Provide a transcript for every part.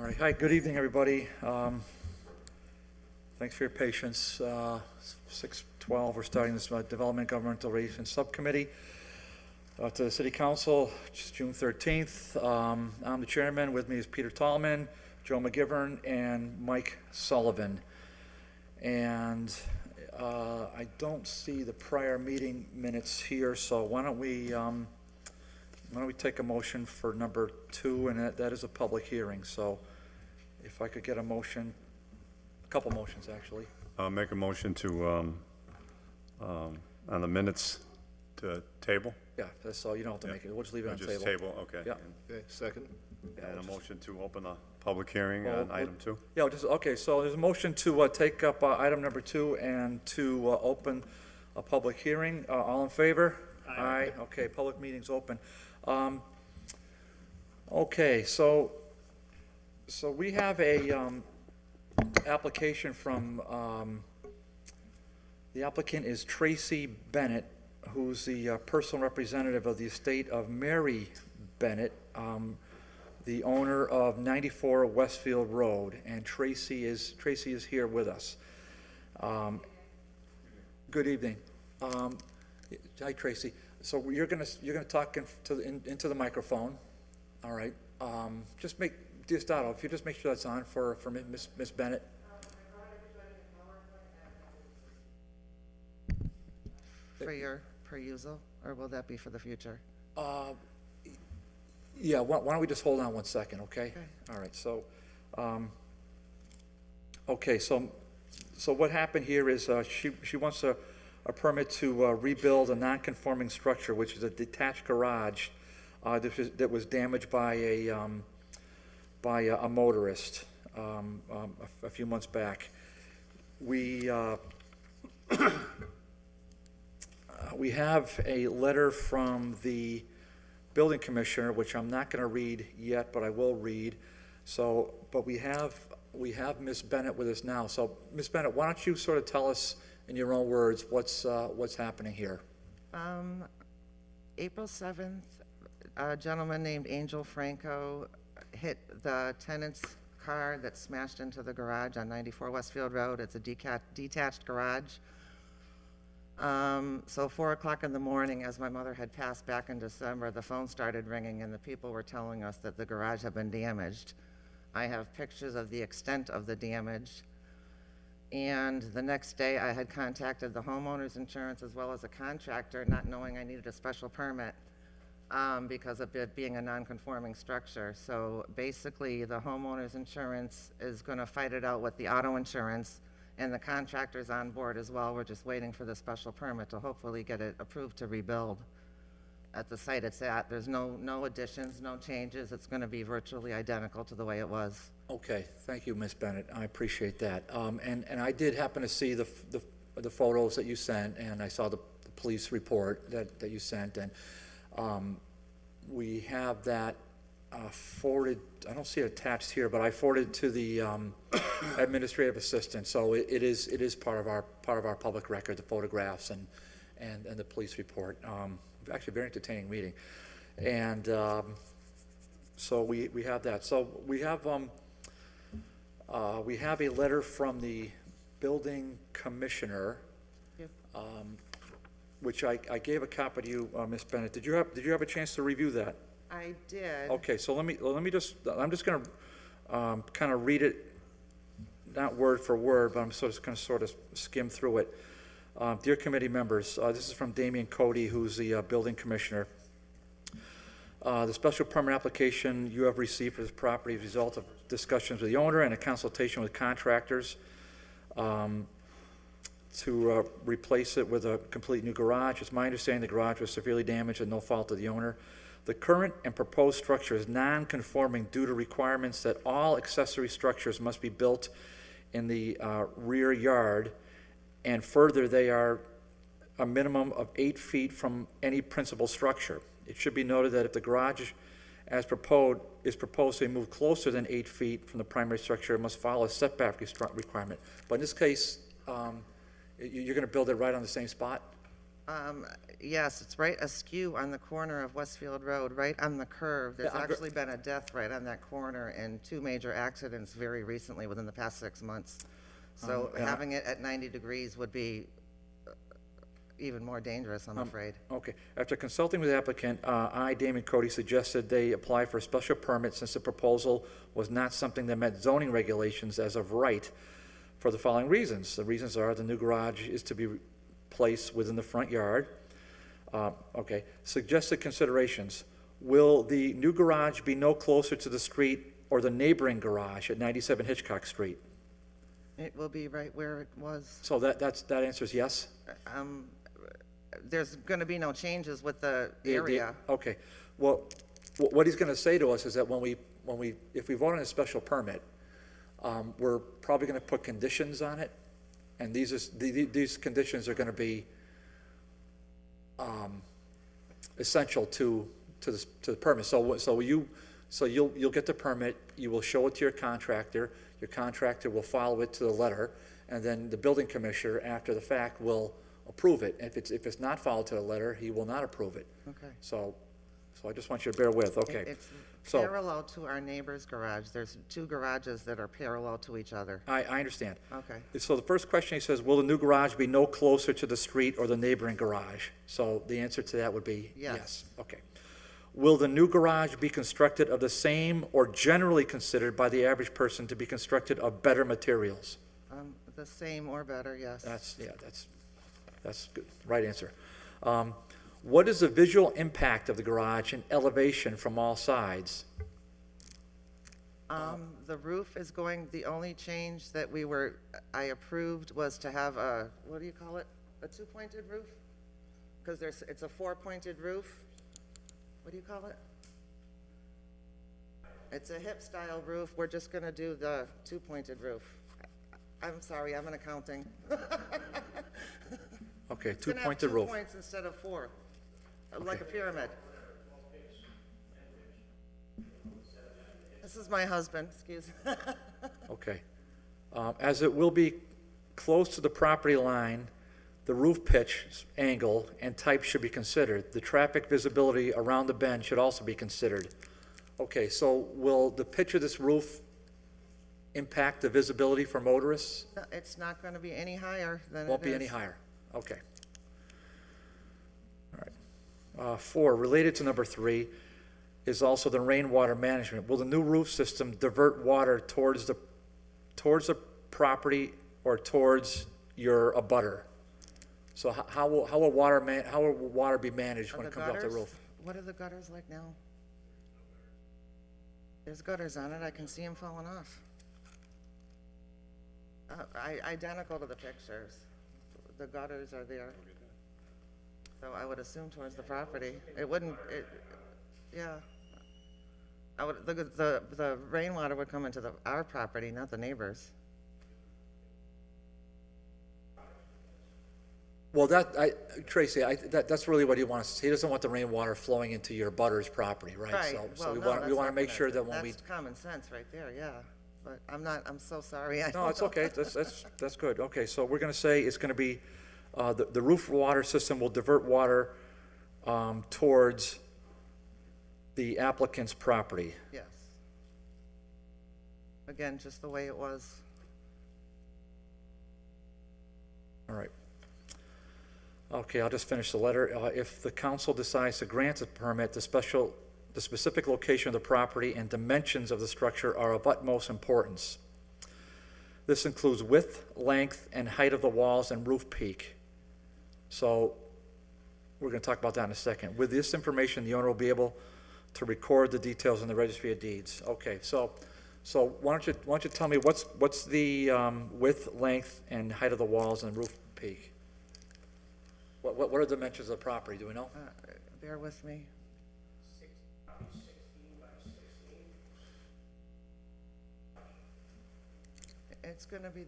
right, hi, good evening, everybody. Thanks for your patience. 6:12, we're starting this Development Governmental Relations Subcommittee to the City Council, which is June 13th. I'm the chairman. With me is Peter Tallman, Joe McGivern, and Mike Sullivan. And I don't see the prior meeting minutes here, so why don't we take a motion for number 2, and that is a public hearing. So if I could get a motion, a couple motions, actually. I'll make a motion to, on the minutes, to table. Yeah, that's all, you don't have to make it, we'll just leave it on the table. Just table, okay. Yeah. Okay, second. And a motion to open a public hearing on item 2. Yeah, okay, so there's a motion to take up item number 2 and to open a public hearing. All in favor? Aye. Okay, public meeting's open. Okay, so we have a application from, the applicant is Tracy Bennett, who's the personal representative of the estate of Mary Bennett, the owner of 94 Westfield Road, and Tracy is here with us. Good evening. Hi, Tracy. So you're gonna talk into the microphone, all right? Just start off. If you just make sure that's on for Miss Bennett. For your perusal, or will that be for the future? Yeah, why don't we just hold on 1 second, okay? Okay. All right, so, okay, so what happened here is she wants a permit to rebuild a non-conforming structure, which is a detached garage that was damaged by a motorist a few months back. We have a letter from the building commissioner, which I'm not going to read yet, but I will read. So, but we have Ms. Bennett with us now. So, Ms. Bennett, why don't you sort of tell us in your own words what's happening here? April 7th, a gentleman named Angel Franco hit the tenant's car that smashed into the garage on 94 Westfield Road. It's a detached garage. So 4 o'clock in the morning, as my mother had passed back in December, the phone started ringing and the people were telling us that the garage had been damaged. I have pictures of the extent of the damage. And the next day I had contacted the homeowner's insurance as well as a contractor, not knowing I needed a special permit because of it being a non-conforming structure. So basically the homeowner's insurance is going to fight it out with the auto insurance, and the contractor's on board as well. We're just waiting for the special permit to hopefully get it approved to rebuild at the site it's at. There's no additions, no changes. It's going to be virtually identical to the way it was. Okay, thank you, Ms. Bennett. I appreciate that. And I did happen to see the photos that you sent, and I saw the police report that you sent, and we have that forwarded. I don't see it attached here, but I forwarded to the administrative assistant. So it is part of our public record, the photographs and the police report. Actually, a very entertaining meeting, and so we have that. So we have a letter from the building commissioner, Yep. which I gave a copy to you, Ms. Bennett. Did you have a chance to review that? I did. Okay, so I'm just going to kind of read it, not word for word, but I'm going to sort of skim through it. Dear committee members, this is from Damian Cody, who's the building commissioner. The special permit application you have received for this property is a result of discussions with the owner and a consultation with contractors to replace it with a complete new garage. It's my understanding the garage was severely damaged at no fault of the owner. The current and proposed structure is non-conforming due to requirements that all accessory structures must be built in the rear yard, and further, they are a minimum of 8 feet from any principal structure. It should be noted that if the garage is proposed to move closer than 8 feet from the primary structure, it must follow a setback requirement. But in this case, you're going to build it right on the same spot? Yes, it's right askew on the corner of Westfield Road, right on the curve. There's Yeah, actually been a death right on that corner and 2 major accidents very recently within the past 6 months. So yeah. having it at 90 degrees would be even more dangerous, I'm afraid. Okay. After consulting with the applicant, I, Damon Cody, suggested they apply for a special permit since the proposal was not something that met zoning regulations as of right for the following reasons. The reasons are the new garage is to be placed within the front yard. Okay. Suggested considerations. Will the new garage be no closer to the street or the neighboring garage at 97 Hitchcock Street? It will be right where it was. So that answers yes? There's going to be no changes with the The- area. Okay. Well, what he's gonna say to us is that if we vote on a special permit, we're probably gonna put conditions on it, and these conditions are gonna be, essential to the permit. So you'll get the permit, you will show it to your contractor will follow it to the letter, and then the building commissioner, after the fact, will approve it. If it's not followed to the letter, he will not approve it. Okay. So I just want you to bear with, okay? It's So- parallel to our neighbor's garage. There's 2 garages that are parallel to each other. I understand. Okay. So the first question, he says, will the new garage be no closer to the street or the neighboring garage? So the answer to that would be Yes. yes. Okay. Will the new garage be constructed of the same or generally considered by the average person to be constructed of better materials? The same or better, yes. That's good, right answer. What is the visual impact of the garage and elevation from all sides? The roof is the only change that I approved was to have a, what do you call it? A 2-pointed roof? Because it's a 4-pointed roof. What do you call it? It's a hip-style roof. We're just going to do the 2-pointed roof. I'm sorry, I'm in accounting. Okay, It's gonna have two-pointed roof. 2 points instead of 4, like a pyramid. This is my husband, excuse me. Okay. As it will be close to the property line, the roof pitch, angle, and type should be considered. The traffic visibility around the bend should also be considered. Okay, so will the pitch of this roof impact the visibility for motorists? No, it's not going to be any higher than it is. Won't be any higher, okay. All right. 4, related to number 3, is also the rainwater management. Will the new roof system divert water towards the property or towards your abutter? So how will water be managed when Are it the comes off the gutters- roof? What are the gutters like now? There's gutters on it, I can see them falling off. Identical to the pictures. The gutters are there. So I would assume towards the property. Yeah. The rainwater would come into our property, not the neighbors. Well, Tracy, that's really what he wants. He doesn't want the rainwater flowing into your butter's property, right? Right. So Well, we no, want that's to not make gonna- sure that when we. That's common sense right there, yeah. But I'm so sorry. I No, don't it's know. okay, that's good. Okay, so we're gonna say it's gonna be, the roof water system will divert water towards the applicant's property. Yes. Again, just the way it was. All right. Okay, I'll just finish the letter. If the council decides to grant a permit, the specific location of the property and dimensions of the structure are of utmost importance. This includes width, length, and height of the walls and roof peak. So, we're gonna talk about that in a second. With this information, the owner will be able to record the details in the registry of deeds. Okay, so why don't you tell me what's the width, length, and height of the walls and roof peak? What are the dimensions of the property, do we know? Bear with me. 16 by 16. It's going to be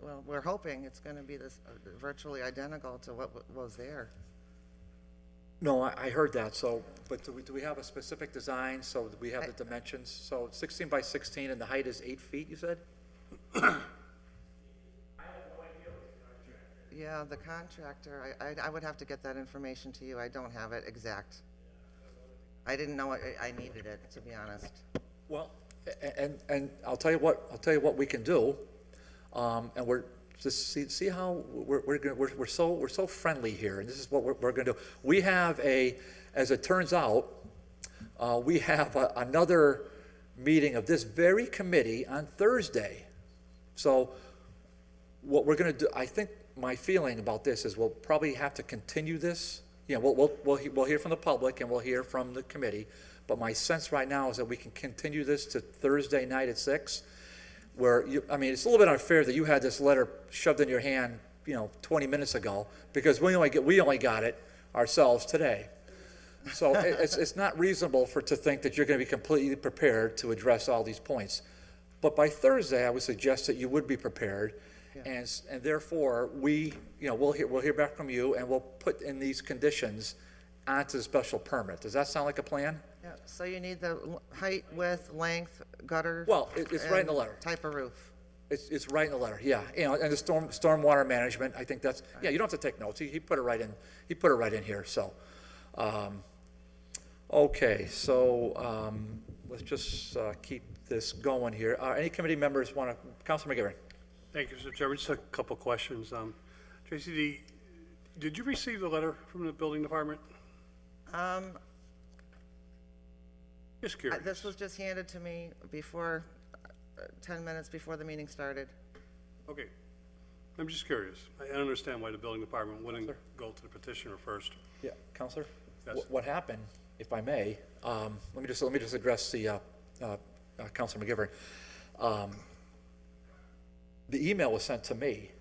well, we're hoping it's going to be this virtually identical to what was there. No, I heard that, so, but do we have a specific design, so we have the dimensions? So 16 by 16, and the height is 8 feet, you said? I have no idea what the contractor. Yeah, the contractor, I would have to get that information to you. I don't have it exact. I didn't know I needed it, to be honest. Well, and I'll tell you what we can do, and we're, just see how we're so friendly here, and this is what we're gonna do. We have as it turns out, we have another meeting of this very committee on Thursday. So what we're gonna do, I think my feeling about this is we'll probably have to continue this. You know, we'll hear from the public and we'll hear from the committee, but my sense right now is that we can continue this to Thursday night at 6, where I mean, it's a little bit unfair that you had this letter shoved in your hand, 20 minutes ago, because we only got it ourselves today. So it's not reasonable to think that you're gonna be completely prepared to address all these points. But by Thursday, I would suggest that you would be prepared, and therefore, we'll hear back from you, and we'll put in these conditions onto the special permit. Does that sound like a plan? Yeah, so you need the height, width, length, gutter? Well, it's right in the and letter. Type of roof. It's right in the letter, yeah. And the stormwater management, I think that's, yeah, you don't have to take notes. He put it right in here, so. Okay, so, let's just, keep this going here. Any committee members want to, Councilor McGivern? Thank you, Mr. Chairman. Just a couple of questions. Tracy, did you receive the letter from the building department? Just curious. This was just handed to me before, 10 minutes before the meeting started. Okay. I'm just curious. I understand why the building department wouldn't go to the petitioner first. Yeah, Counselor? Yes. What happened, if I may, let me just address the, Counselor McGivern. The email was sent to me.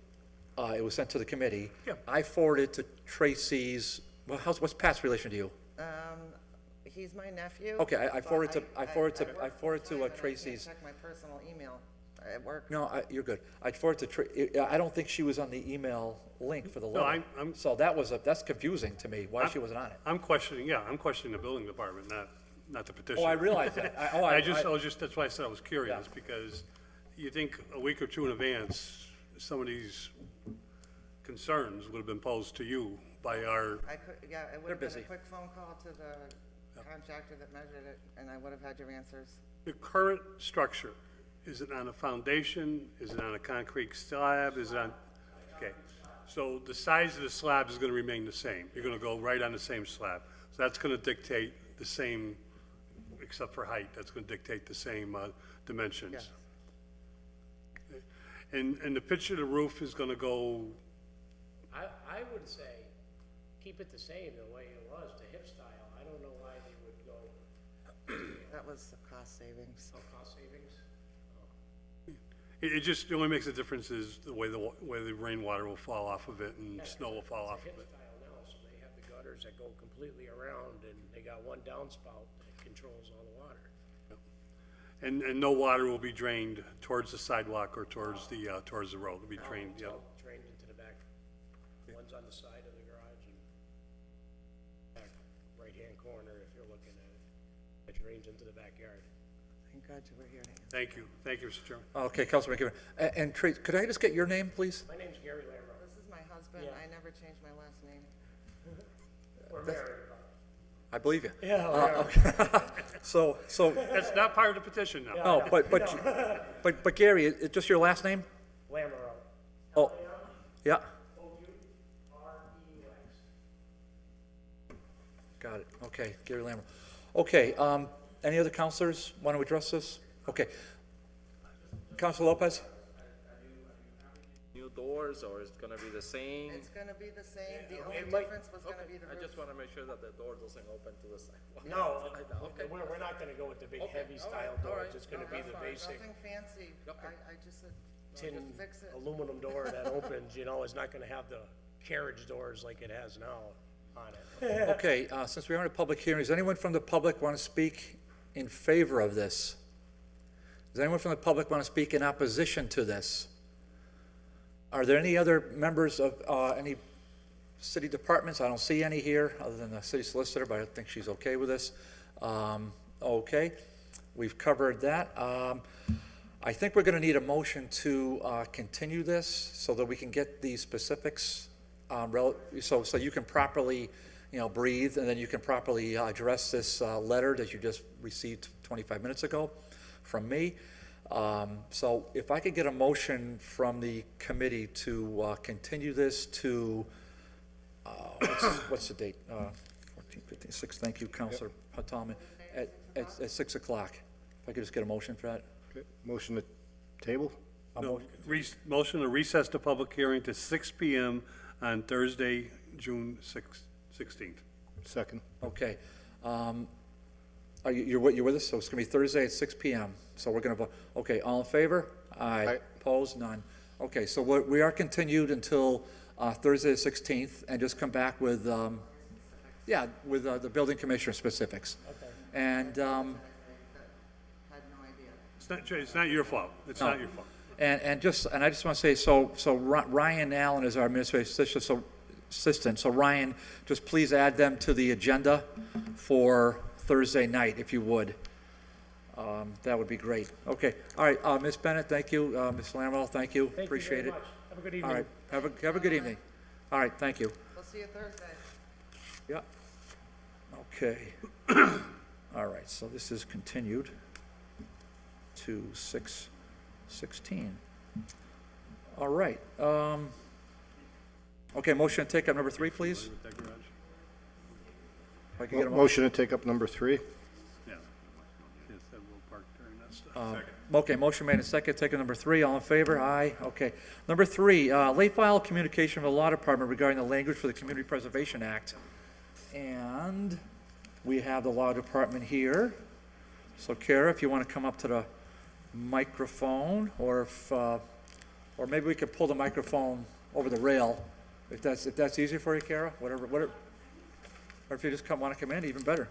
It was sent to the committee. Yeah. I forwarded to Tracy's, what's Pat's relation to you? He's my nephew. Okay, I but forwarded to I work Tracy's. full-time and I can't check my personal email at work. No, you're good. I forwarded to I don't think she was on the email link for the No, letter. I'm- So that's confusing to me, why she wasn't on it. I'm questioning the building department, not the petitioner. Oh, I realize that. That's why I said I was curious, Yeah. because you think a week or two in advance, some of these concerns would have been posed to you by our, I could, yeah, it would have been busy. a quick phone call to the contractor that measured it, and I would have had your answers. the current structure. Is it on a foundation? Is it on a concrete slab? Is it on, okay. So the size of the slab is gonna remain the same. You're gonna go right on the same slab. So that's gonna dictate the same, except for height, that's gonna dictate the same, dimensions. Yes. And the pitch of the roof is gonna go, I would say, keep it the same the way it was, the hip style. I don't know why they would go That was the cost savings. cost savings. it just, it only makes a difference is the way the rainwater will fall off of it and snow will fall off Hip of it. style now, so they have the gutters that go completely around, and they got one downspout that controls all the water. And no water will be drained towards the sidewalk or towards the road. It'll be drained, It's yeah. all drained into the back. One's on the side of the garage and back right-hand corner, if you're looking at it. It drains into the backyard. Thank God you were here to answer. Thank you, Mr. Chairman. Okay, Councilor McGivern. And Tracy, could I just get your name, please? My name's Gary Lambert. This is my husband. Yeah. I never changed my last name. We're married. I believe you. Yeah. So, That's not part of the petition now. no, but Gary, it's just your last name? Lamoureux. Oh, yeah, O-U-R-E-U-X. got it. Okay, Gary Lambert. Okay, any other counselors want to address this? Okay. Councilor Lopez? New doors, or is it gonna be the same? It's gonna be the same. The only it might- difference was gonna be the I roof. just wanna make sure that the door doesn't open to the sidewalk. No, Okay. we're not gonna go with the big heavy all style right, all door. right. It's just gonna No, be that's the fine. basic Nothing fancy. I just said, tin just fix it. aluminum door that opens, it's not gonna have the carriage doors like it has now on it. Okay, since we are in a public hearing, does anyone from the public want to speak in favor of this? Does anyone from the public want to speak in opposition to this? Are there any other members of any city departments? I don't see any here, other than the city solicitor, but I think she's okay with this. Okay, we've covered that. I think we're going to need a motion to continue this so that we can get these specifics so you can properly, breathe, and then you can properly address this letter that you just received 25 minutes ago from me. So if I could get a motion from the committee to continue this to, what's the date? 14, 15, 6, thank you, Counselor Talman, at 6 o'clock. If I could just get a motion for that? Okay, motion to table? No, motion to recess the public hearing to 6 PM on Thursday, June 16th. Second. Okay. You're with us? So it's going to be Thursday at 6 PM. So we're going to vote. Okay, all in favor? Aye. Opposed? None. Okay, so we are continued until Thursday the 16th, and just come back with, with the building commissioner specifics. Okay. And, Had no idea. It's not your fault. It's not your fault. and I just want to say, so Ryan Allen is our administrative assistant. So Ryan, just please add them to the agenda for Thursday night, if you would. That would be great. Okay, all right, Ms. Bennett, thank you. Ms. Lamrell, thank you. Appreciate it. Have a good All evening. right, have a good evening. All right, thank you. We'll see you Thursday. Yeah. Okay. All right, so this is continued to 6/16. All right. Okay, motion to take up number 3, please. With that garage? If I could get a Motion to take up number 3? Yeah. Yes, that will park during that stuff. Okay, motion made and second, take up number 3, all in favor? Aye, okay. Number 3, late file communication from the law department regarding the language for the Community Preservation Act. And we have the law department here. So Kara, if you want to come up to the microphone, or if, or maybe we could pull the microphone over the rail, if that's easier for you, Kara, whatever, or if you just want to come in, even better.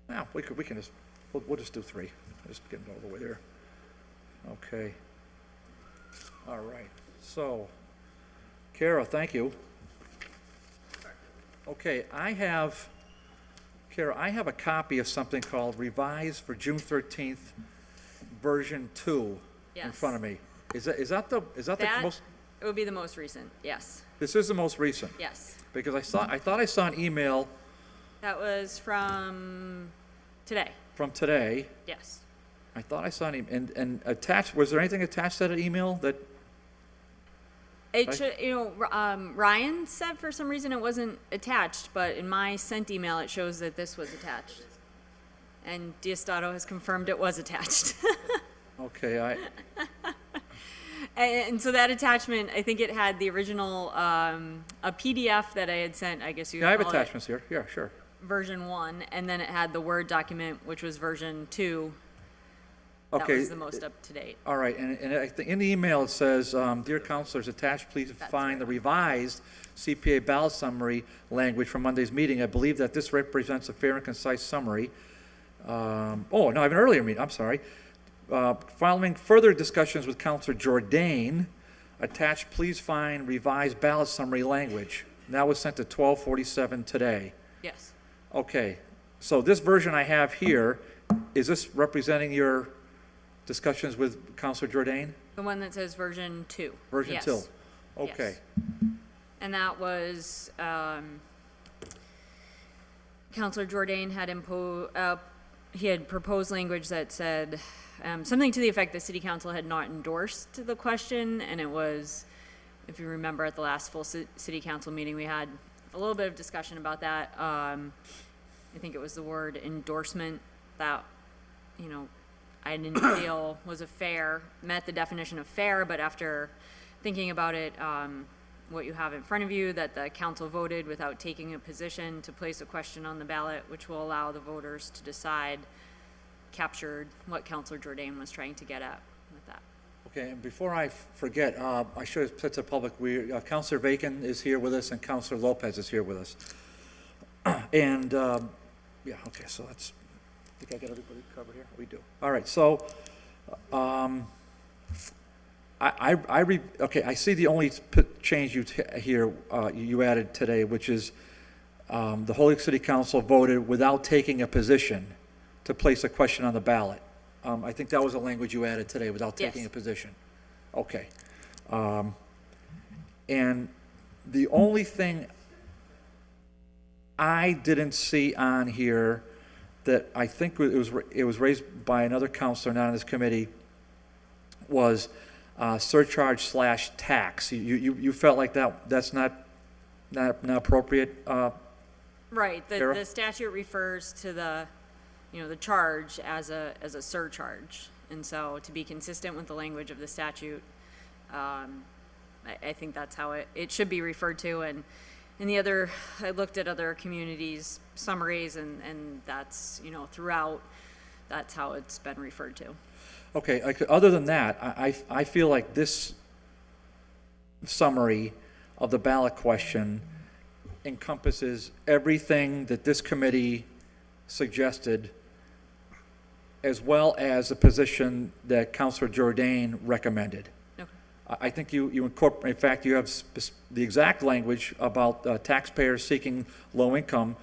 Now, we can just, we'll just do 3. Just get it all the way there. Okay. All right. So, Kara, thank you. Okay, Kara, I have a copy of something called Revised for June 13th, version 2 in Yes. front of me. Is that the That most, it would be the most recent, yes, this is the most recent? yes. Because I thought I saw an email That was from today, from today. yes. I thought I saw an email, and attached, was there anything attached to that email that, It should, Ryan said for some reason it wasn't attached, but in my sent email, it shows that this was attached. And Diosdado has confirmed it was attached. okay, And so that attachment, I think it had the original, a PDF that I had sent, I guess you yeah, I could have call it attachments here, yeah, sure. version 1, and then it had the Word document, which was version 2. That Okay. was the most up to date. All right, and I think in the email it says, "Dear counselors, attached, please find the revised CPA ballot summary language from Monday's meeting. I believe that this represents a fair and concise summary." No, I have an earlier meeting, I'm sorry. Following further discussions with Counselor Jordan, attached, please find revised ballot summary language. And that was sent at 12:47 today. Yes, Okay, so this version I have here, is this representing your discussions with Counselor Jordan? the one that says version 2. Version Yes. 2? Okay. And that was, Counselor Jordan had he had proposed language that said, something to the effect that City Council had not endorsed the question, and it was, if you remember at the last full City Council meeting, we had a little bit of discussion about that. I think it was the word endorsement that, I didn't feel was met the definition of fair, but after thinking about it, what you have in front of you, that the council voted without taking a position to place a question on the ballot, which will allow the voters to decide, captured what Counselor Jordan was trying to get at with that. Okay, and before I forget, I should have said to the public, Counselor Bacon is here with us and Counselor Lopez is here with us. And, yeah, okay, so that's, I think I got everybody covered here? We do. All right, so, I see the only change you added today, which is, the Holyoke City Council voted without taking a position to place a question on the ballot. I think that was the language you added today without taking a Yes. position. Okay. And the only thing I didn't see on here that I think it was raised by another counselor not on this committee was surcharge slash tax. You felt like that's not appropriate? Right, Sarah? the statute refers to the, the charge as a surcharge. And so to be consistent with the language of the statute, I think that's how it should be referred to. And I looked at other communities' summaries and that's, throughout, that's how it's been referred to. Okay, other than that, I feel like this summary of the ballot question encompasses everything that this committee suggested, as well as the position that Councilor Jordan recommended. Okay. I think you incorporate, in fact, you have the exact language about taxpayers seeking low income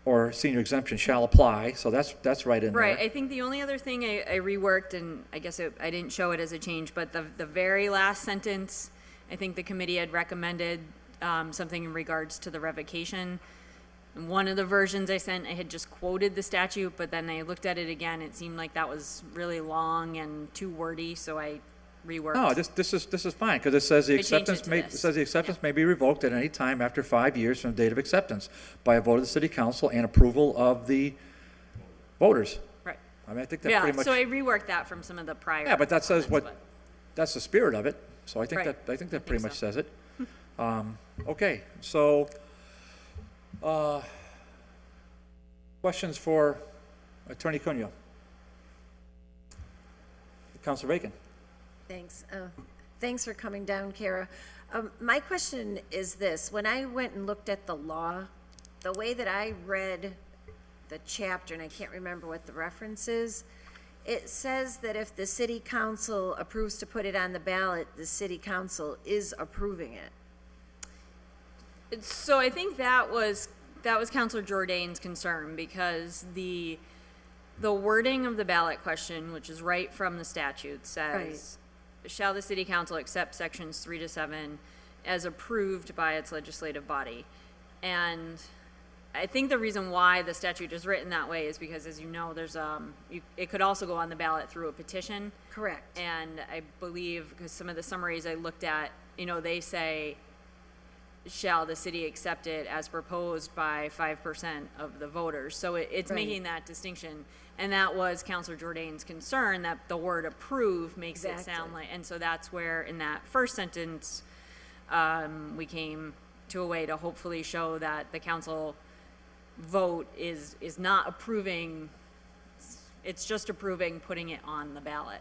or senior exemption shall apply, so that's right in there. Right, I think the only other thing I reworked, and I guess I didn't show it as a change, but the very last sentence, I think the committee had recommended something in regards to the revocation. In one of the versions I sent, I had just quoted the statute, but then I looked at it again, it seemed like that was really long and too wordy, so I reworked. No, this is fine, because it says the I changed it acceptance to may, this. it says the acceptance may be revoked at any time after 5 years from the date of acceptance by a vote of the city council and approval of the voters. Right. I mean, I think that Yeah, pretty much. so I reworked that from some of the prior. Yeah, but that says comments, what, that's the spirit of it, so I think Right. that I think pretty much so. says it. Okay, so, questions for Attorney Cunha? Councilor Bacon? Thanks. Thanks for coming down, Kara. My question is this. When I went and looked at the law, the way that I read the chapter, and I can't remember what the reference is, it says that if the city council approves to put it on the ballot, the city council is approving it. So I think that was Councilor Jordan's concern, because the wording of the ballot question, which is right from the statute, says, shall the city council accept sections 3 to 7 as approved by its legislative body? And I think the reason why the statute is written that way is because, as you know, there's it could also go on the ballot through a petition. Correct. And I believe, because some of the summaries I looked at, they say, shall the city accept it as proposed by 5% of the voters? So it's Right. making that distinction. And that was Councilor Jordan's concern, that the word approve makes it sound Exactly. like, and so that's where in that first sentence, we came to a way to hopefully show that the council vote is not approving, it's just approving putting it on the ballot.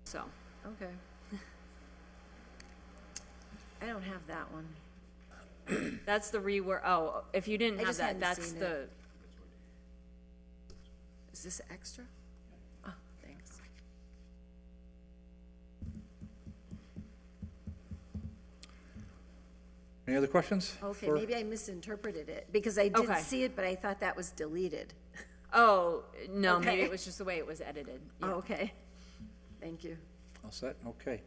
So, Okay. I don't have that one. that's the reword, if you didn't I have just that, hadn't that's seen the, it. Is this extra? Oh, thanks. Any other questions? Okay, for- maybe I misinterpreted it, because I did Okay. see it, but I thought that was deleted. no, maybe Okay. it was just the way it was edited. Yeah. Oh, okay. Thank you. All set, okay.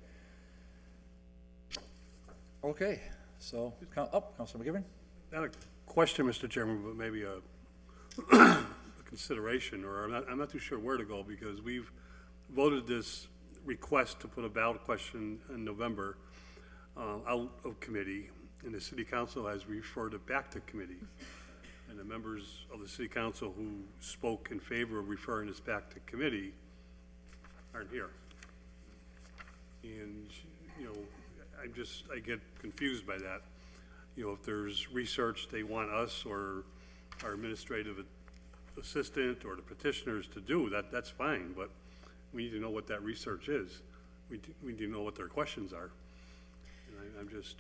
Okay, so, Councilor McGivern? Not a question, Mr. Chairman, but maybe a a consideration, or I'm not too sure where to go, because we've voted this request to put a ballot question in November out of committee, and the city council has referred it back to committee. And the members of the city council who spoke in favor of referring this back to committee aren't here. And, I get confused by that. If there's research they want us or our administrative assistant or the petitioners to do, that's fine, but we need to know what that research is. We need to know what their questions are. And I'm just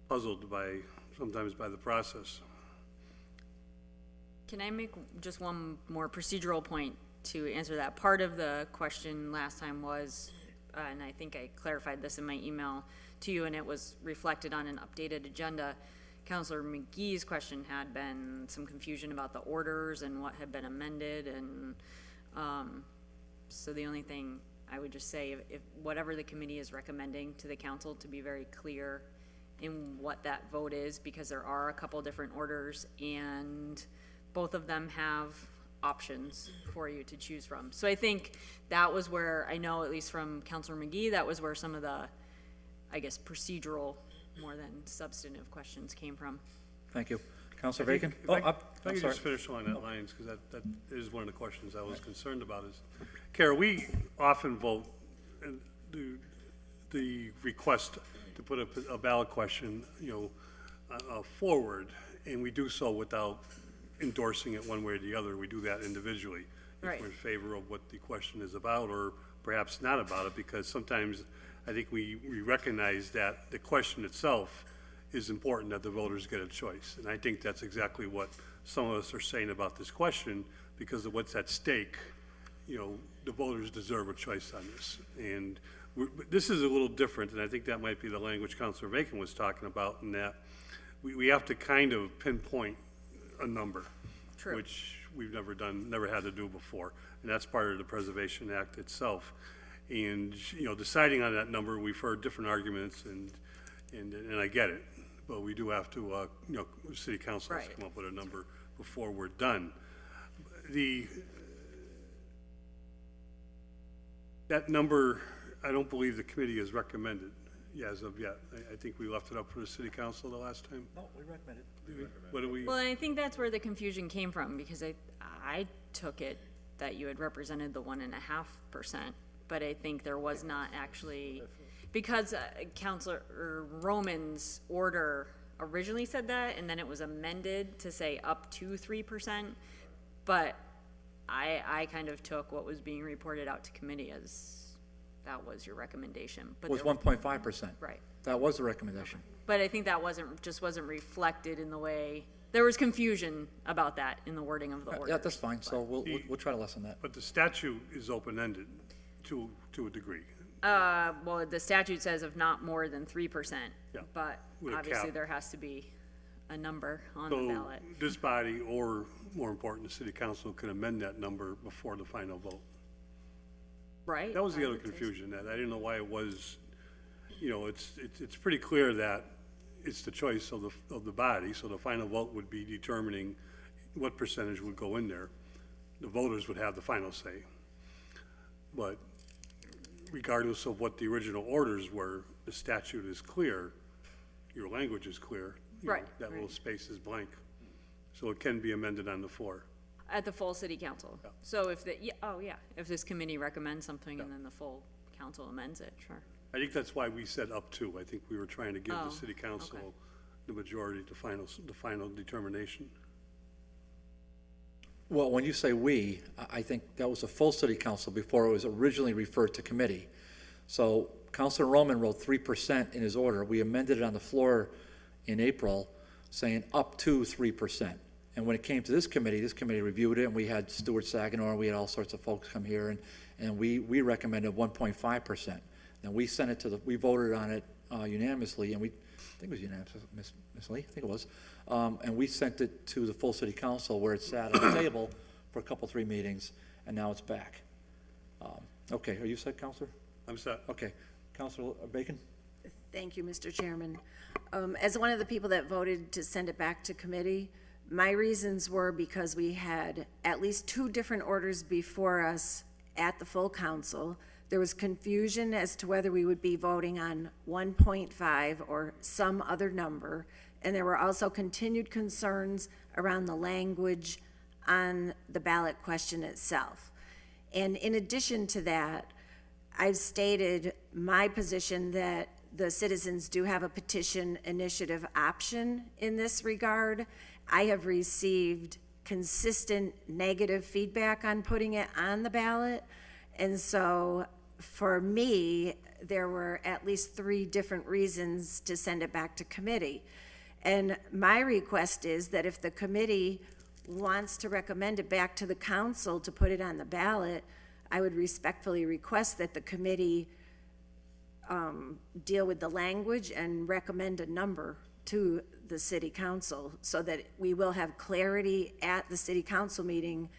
puzzled sometimes by the process. Can I make just one more procedural point to answer that? Part of the question last time was, and I think I clarified this in my email to you, and it was reflected on an updated agenda, Counselor McGee's question had been some confusion about the orders and what had been amended, and, so the only thing I would just say, if whatever the committee is recommending to the council, to be very clear in what that vote is, because there are a couple different orders, and both of them have options for you to choose from. So I think that was where, I know at least from Counselor McGee, that was where some of the, I guess, procedural more than substantive questions came from. Thank you. Counselor Bacon? If Oh, I up, if I I'm could sorry. just finish along that lines, because that is one of the questions I was concerned about is, Kara, we often vote and do the request to put a ballot question, forward, and we do so without endorsing it one way or the other. We do that individually. Right. If we're in favor of what the question is about, or perhaps not about it, because sometimes I think we recognize that the question itself is important, that the voters get a choice. And I think that's exactly what some of us are saying about this question, because of what's at stake. The voters deserve a choice on this. And this is a little different, and I think that might be the language Councilor Bacon was talking about, in that we have to kind of pinpoint a number. True. Which we've never had to do before. And that's part of the Preservation Act itself. And, deciding on that number, we've heard different arguments, and I get it. But we do have to, city council has to Right. come up with a number before we're done. That number, I don't believe the committee has recommended as of yet. I think we left it up for the city council the last time. No, we recommend it. What do we? Well, and I think that's where the confusion came from, because I took it that you had represented the 1.5%, but I think there was not actually, because Counselor Roman's order originally said that, and then it was amended to say up to 3%, but I kind of took what was being reported out to committee as that was your recommendation. But It was there- 1.5%. Right. That was the recommendation. But I think that wasn't reflected in the way, there was confusion about that in the wording of the order. Yeah, that's fine, so we'll try to lessen that. But the statute is open-ended to a degree. Well, the statute says of not more than 3%. Yeah, But with a obviously cap. there has to be a number on the So ballot. this body, or more important, the city council, can amend that number before the final vote. Right? That was the I other would say so. confusion, that I didn't know why it was, it's pretty clear that it's the choice of the body, so the final vote would be determining what percentage would go in there. The voters would have the final say. But regardless of what the original orders were, the statute is clear, your language is clear. Right, That little right. space is blank. So it can be amended on the floor. At the full city council. Yeah. So if if this committee recommends something and then the full council amends it, sure. I think that's why we said up to. I think we were trying to give Oh, the city council okay. the majority, the final determination. Well, when you say "we," I think that was a full city council before it was originally referred to committee. So Councilor Roman wrote 3% in his order. We amended it on the floor in April, saying up to 3%. And when it came to this committee reviewed it, and we had Stuart Saginaw, we had all sorts of folks come here, and we recommended 1.5%. And we sent it we voted on it unanimously, and I think it was unanimously, I think it was. And we sent it to the full city council, where it sat on the table for a couple, 3 meetings, and now it's back. Okay, are you set, Counselor? I'm set. Okay. Counselor Bacon? Thank you, Mr. Chairman. As one of the people that voted to send it back to committee, my reasons were because we had at least 2 different orders before us at the full council. There was confusion as to whether we would be voting on 1.5 or some other number. And there were also continued concerns around the language on the ballot question itself. And in addition to that, I've stated my position that the citizens do have a petition initiative option in this regard. I have received consistent negative feedback on putting it on the ballot. And so for me, there were at least 3 different reasons to send it back to committee. And my request is that if the committee wants to recommend it back to the council to put it on the ballot, I would respectfully request that the committee deal with the language and recommend a number to the city council, so that we will have clarity at the city council meeting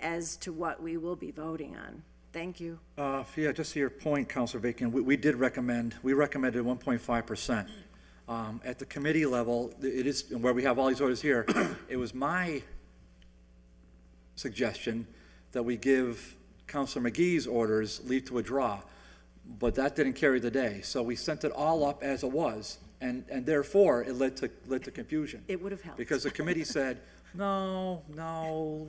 as to what we will be voting on. Thank you. Yeah, just to your point, Counselor Bacon, we recommended 1.5%. At the committee level, it is, where we have all these orders here, it was my suggestion that we give Counselor McGee's orders leave to withdraw, but that didn't carry the day. So we sent it all up as it was, and therefore, it led to confusion. It would have helped. Because the committee said, no,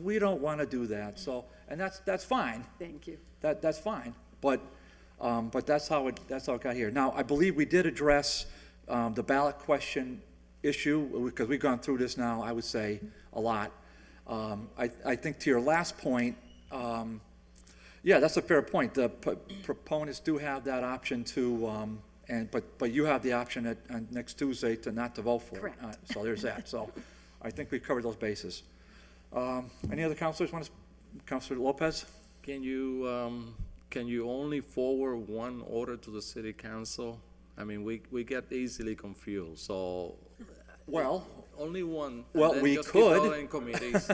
we don't want to do that, so, and that's fine. Thank you. That's fine, but that's how it got here. Now, I believe we did address the ballot question issue, because we've gone through this now, I would say, a lot. I think to your last point, yeah, that's a fair point. The proponents do have that option to, but you have the option on next Tuesday to not to vote for it. Correct. So there's that. So I think we've covered those bases. Any other counselors want to, Counselor Lopez? Can you only forward one order to the city council? I mean, we get easily confused, so Well, only one. Well, and then we just keep could. following committees.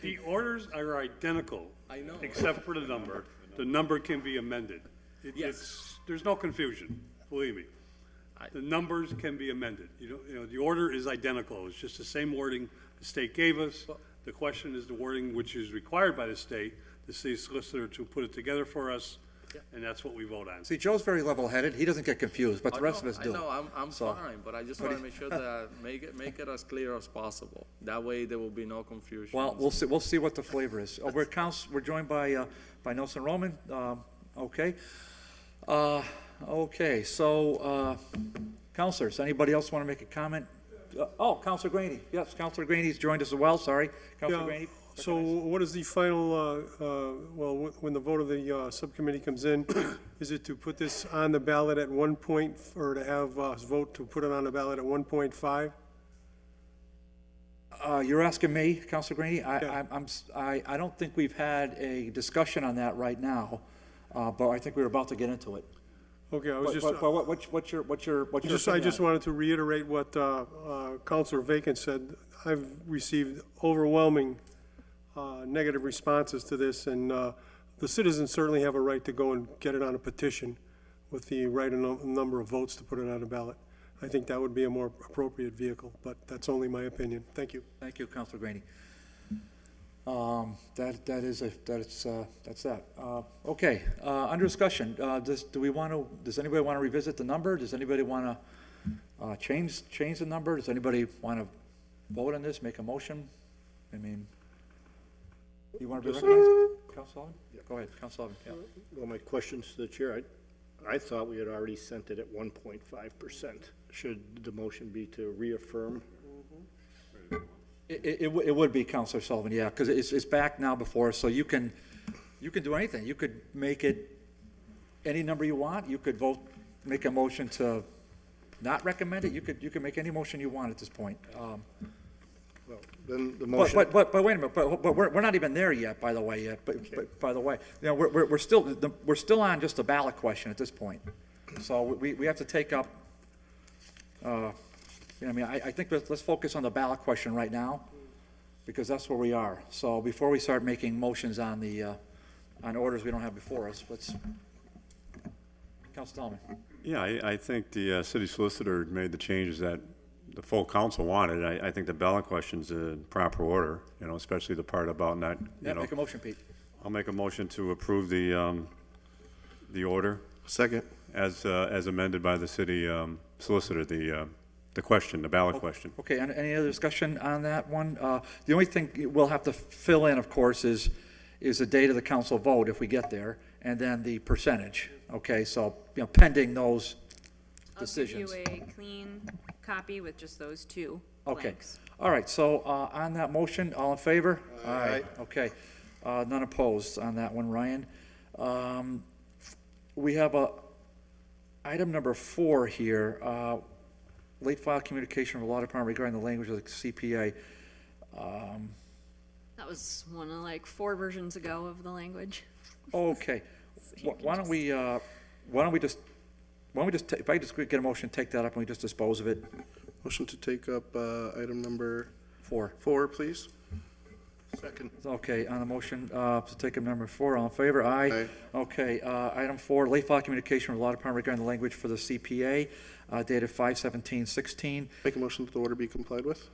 The orders are identical. I know. Except for the number. The number can be amended. Yes. There's no confusion, believe me. The numbers can be amended. You know, the order is identical. It's just the same wording the state gave us. The question is the wording which is required by the state, the city solicitor to put it together for us, and that's what we vote on. see, Joe's very level-headed. He doesn't get confused, but the rest of us do. I know, I'm So- fine, but I just want to make sure that, make it as clear as possible. That way, there will be no confusion. Well, we'll see what the flavor is. Oh, we're joined by Nelson Roman, okay. Okay, so, counselors, anybody else want to make a comment? Oh, Counselor Graney, yes, Counselor Graney's joined us as well, sorry. Counselor Graney? So what is the final, when the vote of the subcommittee comes in, is it to put this on the ballot at 1 point, or to have us vote to put it on the ballot at 1.5? You're asking me, Counselor Graney? Yeah. I don't think we've had a discussion on that right now, but I think we're about to get into it. Okay, I was just, What's your I just opinion? wanted to reiterate what Counselor Bacon said. I've received overwhelming negative responses to this, and the citizens certainly have a right to go and get it on a petition with the right number of votes to put it on a ballot. I think that would be a more appropriate vehicle, but that's only my opinion. Thank you. Thank you, Counselor Graney. That's that. Okay, under discussion, does anybody want to revisit the number? Does anybody want to change the number? Does anybody want to vote on this, make a motion? I mean, you want to be recognized? Council Sullivan? Go ahead, Council Sullivan. Yeah. Well, my questions to the chair, I thought we had already sent it at 1.5%. Should the motion be to reaffirm? It would be, Counselor Sullivan, yeah, because it's back now before us, so you can do anything. You could make it any number you want. You could make a motion to not recommend it. You could make any motion you want at this point. Well, then the motion. But wait a minute, but we're not even there yet, by the way, But by the way, you know, we're still on just a ballot question at this point. So we have to take up, you know, I mean, I think let's focus on the ballot question right now, because that's where we are. So before we start making motions on on orders we don't have before us, let's, Council Tallman. Yeah, I think the city solicitor made the changes that the full council wanted. I think the ballot question's in proper order, you know, especially the part about not, Yeah, you know. make a motion, Pete. I'll make a motion to approve the order Second. as amended by the city solicitor, the question, the ballot question. Okay, and any other discussion on that one? The only thing we'll have to fill in, of course, is the date of the council vote if we get there, and then the percentage. Okay, so, you know, pending those decisions. I'll give you a clean copy with just those two Okay, blanks. all right, so on that motion, all in favor? Aye. Okay, none opposed on that one, Ryan. We have item number 4 here, late file communication from the law department regarding the language of the CPA. That was one of like 4 versions ago of the language. Okay, why don't we just, if I just get a motion, take that up and we just dispose of it? Motion to take up item number 4. 4, please. Second. Okay, on the motion to take up number 4, all in favor? Aye. Aye. Okay, item 4, late file communication with the law department regarding the language for the CPA dated 5/17/16. Make a motion that the order be complied with.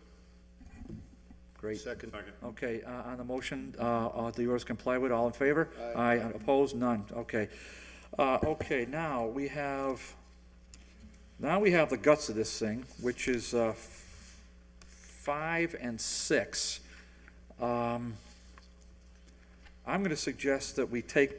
Great. Second. Okay, on the motion, the orders comply with, all in favor? Aye. Opposed? None. Okay. Okay, now we have the guts of this thing, which is 5 and 6. I'm going to suggest that we take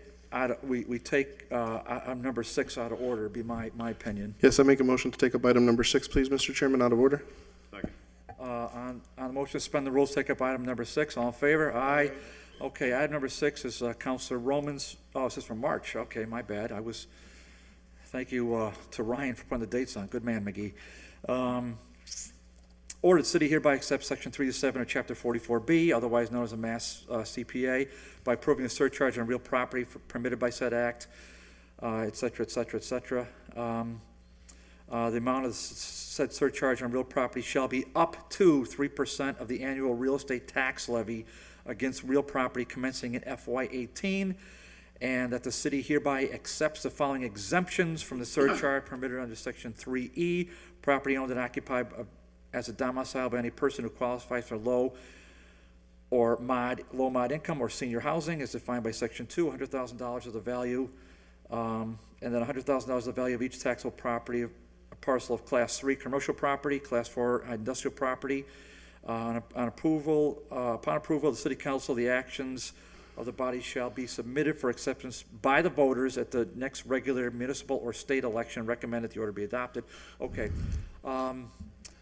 number 6 out of order, be my opinion. Yes, I make a motion to take up item number 6, please, Mr. Chairman, out of order. Second. On the motion to suspend the rules, take up item number 6. All in favor? Aye. Okay, item number 6 is Counselor Roman's, this is from March. Okay, my bad. Thank you to Ryan for putting the dates on. Good man, McGee. Ordered, city hereby accepts section 3 to 7 of chapter 44B, otherwise known as a mass CPA, by approving a surcharge on real property permitted by said act, et cetera, et cetera, et cetera. The amount of said surcharge on real property shall be up to 3% of the annual real estate tax levy against real property commencing in FY18, and that the city hereby accepts the following exemptions from the surcharge permitted under section 3E, property owned and occupied as a domicile by any person who qualifies for low mod income or senior housing as defined by section 2, $100,000 of the value, and then $100,000 of the value of each taxable property, a parcel of class 3 commercial property, class 4 industrial property. Upon approval of the city council, the actions of the body shall be submitted for acceptance by the voters at the next regular municipal or state election. Recommend that the order be adopted. Okay.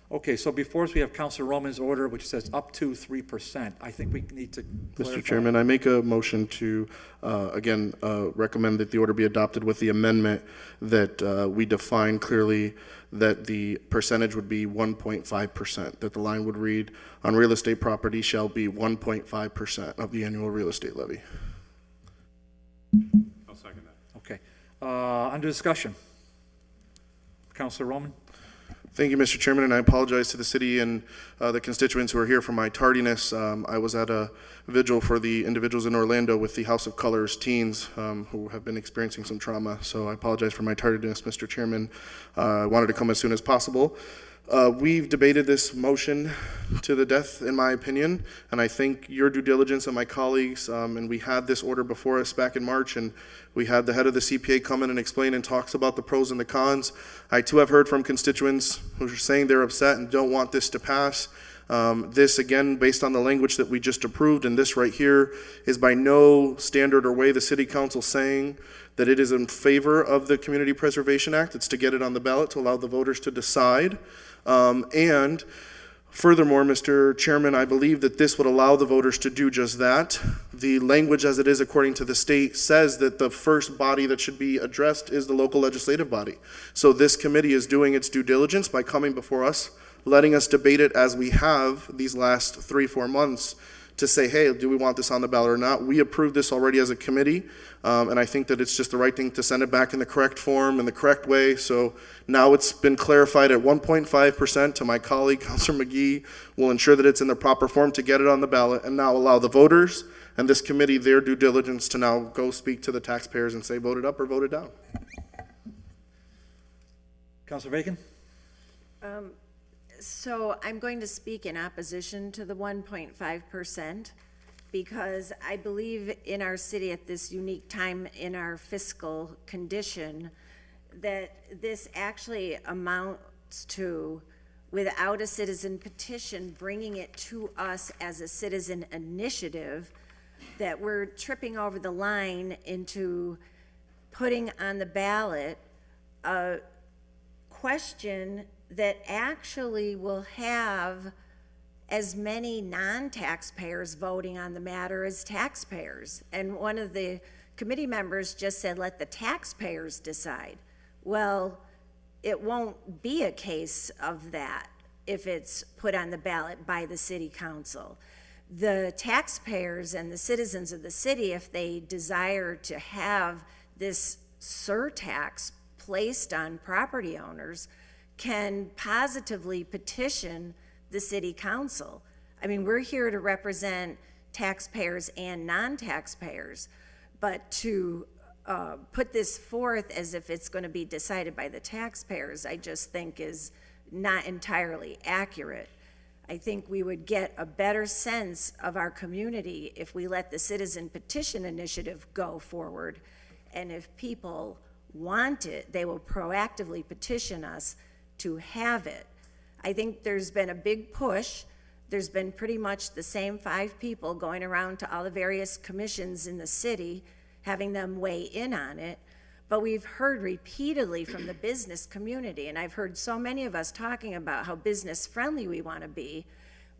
Okay, so before us, we have Councilor Roman's order, which says up to 3%. I think we need to clarify. Mr. Chairman, I make a motion to, again, recommend that the order be adopted with the amendment that we define clearly that the percentage would be 1.5%, that the line would read, on real estate property shall be 1.5% of the annual real estate levy. I'll second that. Okay. Under discussion. Councilor Roman? Thank you, Mr. Chairman, and I apologize to the city and the constituents who are here for my tardiness. I was at a vigil for the individuals in Orlando with the House of Colors teens who have been experiencing some trauma, so I apologize for my tardiness, Mr. Chairman. I wanted to come as soon as possible. We've debated this motion to the death, in my opinion, and I think your due diligence and my colleagues, and we had this order before us back in March, and we had the head of the CPA come in and explain and talks about the pros and the cons. I too have heard from constituents who are saying they're upset and don't want this to pass. This, again, based on the language that we just approved, and this right here is by no standard or way the city council saying that it is in favor of the Community Preservation Act. It's to get it on the ballot to allow the voters to decide. And furthermore, Mr. Chairman, I believe that this would allow the voters to do just that. The language as it is according to the state says that the first body that should be addressed is the local legislative body. So this committee is doing its due diligence by coming before us, letting us debate it as we have these last 3-4 months to say, hey, do we want this on the ballot or not? We approved this already as a committee, and I think that it's just the right thing to send it back in the correct form, in the correct way. So now it's been clarified at 1.5% to my colleague, Councilor McGee. Will ensure that it's in the proper form to get it on the ballot and now allow the voters and this committee their due diligence to now go speak to the taxpayers and say vote it up or vote it down. Councilor Bacon? So I'm going to speak in opposition to the 1.5% because I believe in our city at this unique time in our fiscal condition that this actually amounts to, without a citizen petition, bringing it to us as a citizen initiative, that we're tripping over the line into putting on the ballot a question that actually will have as many non-taxpayers voting on the matter as taxpayers. And one of the committee members just said, let the taxpayers decide. Well, it won't be a case of that if it's put on the ballot by the city council. The taxpayers and the citizens of the city, if they desire to have this surtax placed on property owners, can positively petition the city council. I mean, we're here to represent taxpayers and non-taxpayers, but to put this forth as if it's going to be decided by the taxpayers, I just think is not entirely accurate. I think we would get a better sense of our community if we let the citizen petition initiative go forward. And if people want it, they will proactively petition us to have it. I think there's been a big push. There's been pretty much the same 5 people going around to all the various commissions in the city, having them weigh in on it. But we've heard repeatedly from the business community, and I've heard so many of us talking about how business-friendly we want to be.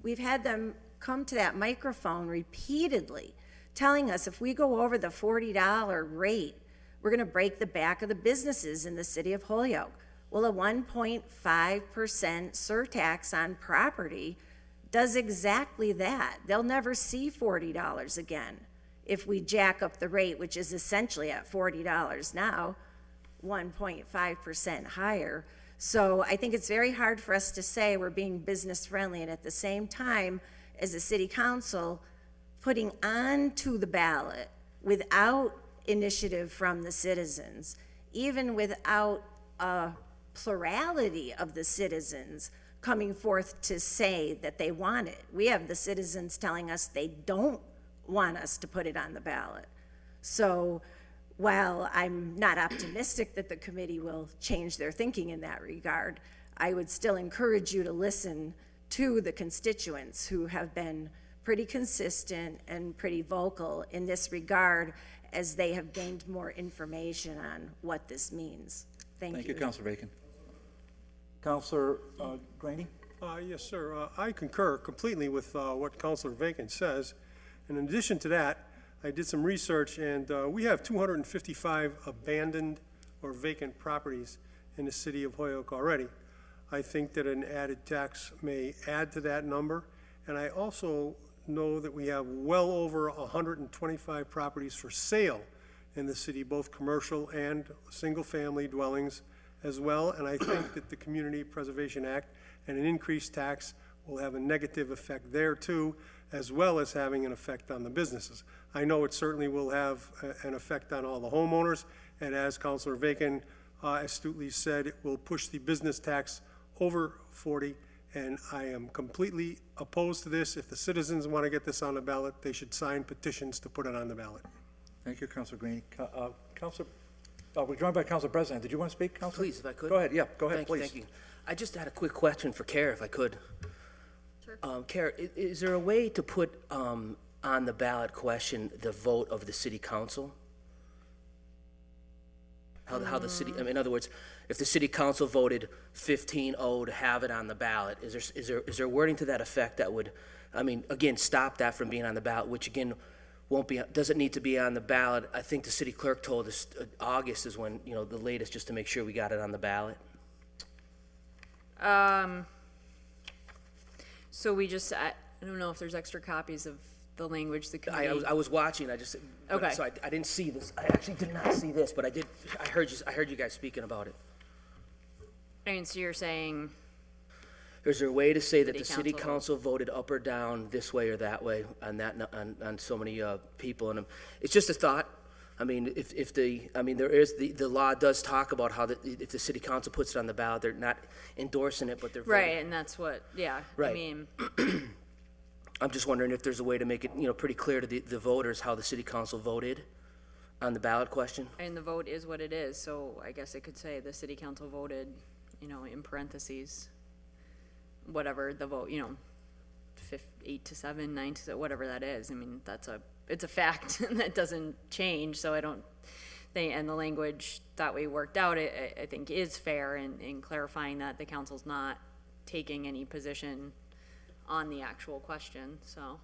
We've had them come to that microphone repeatedly, telling us if we go over the $40 rate, we're going to break the back of the businesses in the city of Holyoke. Well, a 1.5% surtax on property does exactly that. They'll never see $40 again. If we jack up the rate, which is essentially at $40 now, 1.5% higher. So I think it's very hard for us to say we're being business friendly and at the same time, as a city council, putting onto the ballot without initiative from the citizens, even without a plurality of the citizens coming forth to say that they want it. We have the citizens telling us they don't want us to put it on the ballot. So while I'm not optimistic that the committee will change their thinking in that regard, I would still encourage you to listen to the constituents who have been pretty consistent and pretty vocal in this regard as they have gained more information on what this means. Thank you. Thank you, Councilor Bacon. Councilor Graney? Yes, sir. I concur completely with what Councilor Bacon says. And in addition to that, I did some research, and we have 255 abandoned or vacant properties in the city of Holyoke already. I think that an added tax may add to that number, and I also know that we have well over 125 properties for sale in the city, both commercial and single-family dwellings as well, and I think that the Community Preservation Act and an increased tax will have a negative effect there too, as well as having an effect on the businesses. I know it certainly will have an effect on all the homeowners, and as Councilor Bacon astutely said, it will push the business tax over 40, and I am completely opposed to this. If the citizens want to get this on the ballot, they should sign petitions to put it on the ballot. Thank you, Councilor Graney. Councilor, we're joined by Councilor President. Did you want to speak, Councilor? Please, if I could. Go ahead, yeah, go ahead, Thank you, please. thank you. I just had a quick question for Kara, if I could. Sure. Kara, is there a way to put on the ballot question the vote of the city council? How the city, I mean, in other words, if the city council voted 15-0 to have it on the ballot, is there wording to that effect that would, I mean, again, stop that from being on the ballot, which again, won't be, doesn't need to be on the ballot. I think the city clerk told us August is when, you know, the latest, just to make sure we got it on the ballot. So we just, I don't know if there's extra copies of the language the committee. I was watching, Okay. So I didn't see this. I actually did not see this, but I heard you guys speaking about it. I mean, so you're saying, Is there a way to say that City the city council council voted up or down this way or that way on so many people? And it's just a thought. I mean, the law does talk about how if the city council puts it on the ballot, they're not endorsing it, but they're voting. right, and that's what, yeah. I Right. mean, I'm just wondering if there's a way to make it, you know, pretty clear to the voters how the city council voted on the ballot question. and the vote is what it is, so I guess it could say the city council voted, you know, in parentheses, whatever the vote, you know, 8 to 7, 9 to 7, whatever that is. I mean, it's a fact that doesn't change, so I don't think, and the language that we worked out, I think is fair in clarifying that the council's not taking any position on the actual question, so.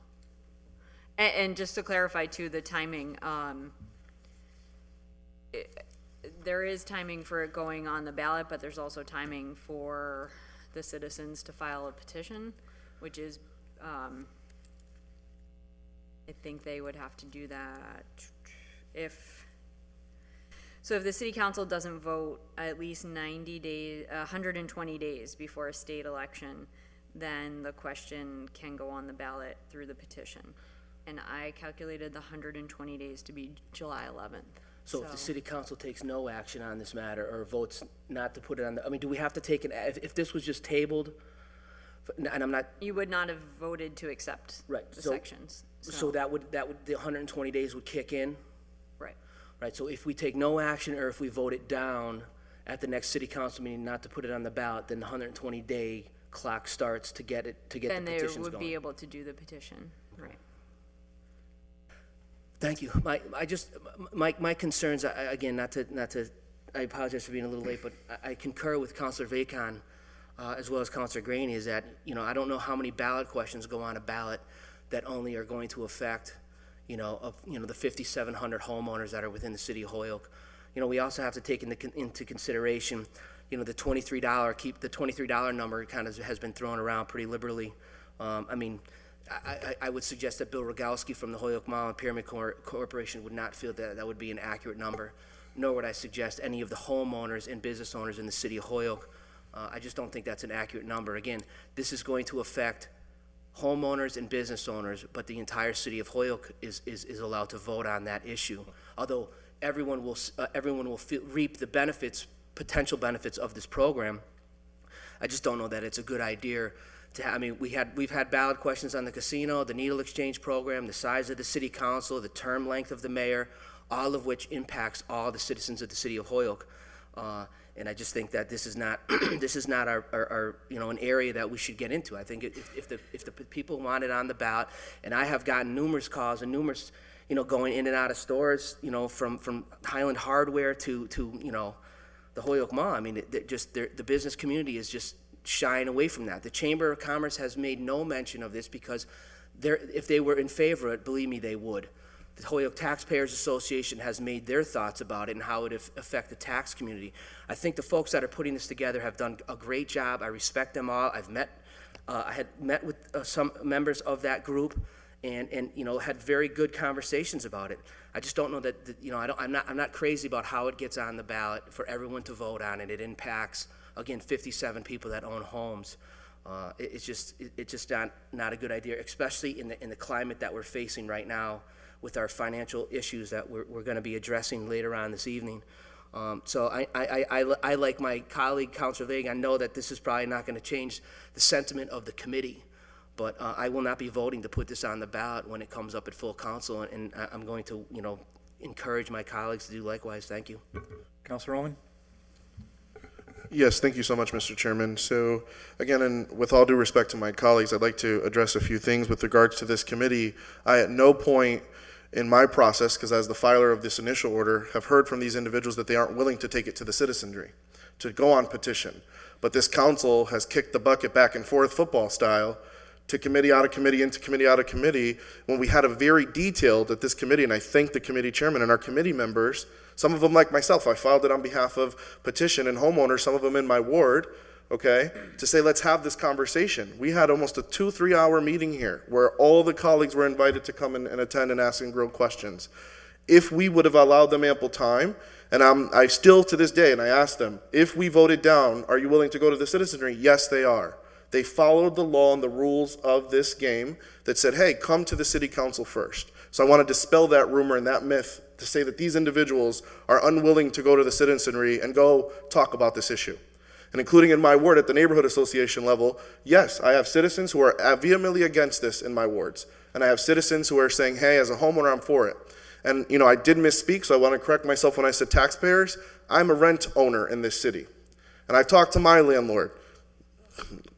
And just to clarify too, the timing, there is timing for it going on the ballot, but there's also timing for the citizens to file a petition, which is, I think they would have to do that if, So if the city council doesn't vote at least 90 days, 120 days before a state election, then the question can go on the ballot through the petition. And I calculated the 120 days to be July 11th. So if the city council takes no action on this matter or votes not to put it on the, I mean, do we have to take if this was just tabled? And I'm not, You would not have voted to accept Right, the so- sections. so that would, the 120 days would kick in? Right. Right, so if we take no action or if we vote it down at the next city council meeting not to put it on the ballot, then the 120-day clock starts to get the Then they petitions would be going. able to do the petition, right. Thank you. My concerns, again, I apologize for being a little late, but I concur with Councilor Vacon, as well as Councilor Graney, is that, I don't know how many ballot questions go on a ballot that only are going to affect, the 5,700 homeowners that are within the city of Holyoke. We also have to take into consideration, the $23 number kind of has been thrown around pretty liberally. I would suggest that Bill Rogalski from the Holyoke Mall and Pyramid Corporation would not feel that that would be an accurate number, nor would I suggest any of the homeowners and business owners in the city of Holyoke. I just don't think that's an accurate number. Again, this is going to affect homeowners and business owners, but the entire city of Holyoke is allowed to vote on that issue. Although everyone will reap the benefits, potential benefits of this program, I just don't know that it's a good idea to we've had ballot questions on the casino, the needle exchange program, the size of the city council, the term length of the mayor, all of which impacts all the citizens of the city of Holyoke. And I just think that this is not our an area that we should get into. I think if the people want it on the ballot, and I have gotten numerous calls and numerous going in and out of stores, from Highland Hardware to the Holyoke Mall. I mean, the business community is just shying away from that. The Chamber of Commerce has made no mention of this because if they were in favor of it, believe me, they would. The Holyoke Taxpayers Association has made their thoughts about it and how it would affect the tax community. I think the folks that are putting this together have done a great job. I respect them all. I had met with some members of that group and had very good conversations about it. I just don't know that I'm not crazy about how it gets on the ballot for everyone to vote on it. It impacts, again, 57 people that own homes. It's just not a good idea, especially in the climate that we're facing right now with our financial issues that we're going to be addressing later on this evening. So I like my colleague, Councilor Vega, I know that this is probably not going to change the sentiment of the committee, but I will not be voting to put this on the ballot when it comes up at full council, and I'm going to, encourage my colleagues to do likewise. Thank you. Councilor Roman? Yes, thank you so much, Mr. Chairman. So, again, and with all due respect to my colleagues, I'd like to address a few things with regards to this committee. I at no point in my process, because as the filer of this initial order, have heard from these individuals that they aren't willing to take it to the citizenry, to go on petition. But this council has kicked the bucket back and forth football style to committee out of committee into committee out of committee when we had a very detailed at this committee, and I thank the committee chairman and our committee members, some of them like myself, I filed it on behalf of petition and homeowners, some of them in my ward, okay, to say let's have this conversation. We had almost a 2-3 hour meeting here where all the colleagues were invited to come and attend and ask and grill questions. If we would have allowed them ample time, and I still to this day, and I asked them, if we voted down, are you willing to go to the citizenry? Yes, they are. They followed the law and the rules of this game that said, hey, come to the city council first. So I want to dispel that rumor and that myth to say that these individuals are unwilling to go to the citizenry and go talk about this issue. And including in my ward at the neighborhood association level, yes, I have citizens who are vehemently against this in my wards. And I have citizens who are saying, hey, as a homeowner, I'm for it. And, I did misspeak, so I want to correct myself when I said taxpayers. I'm a rent owner in this city. And I've talked to my landlord,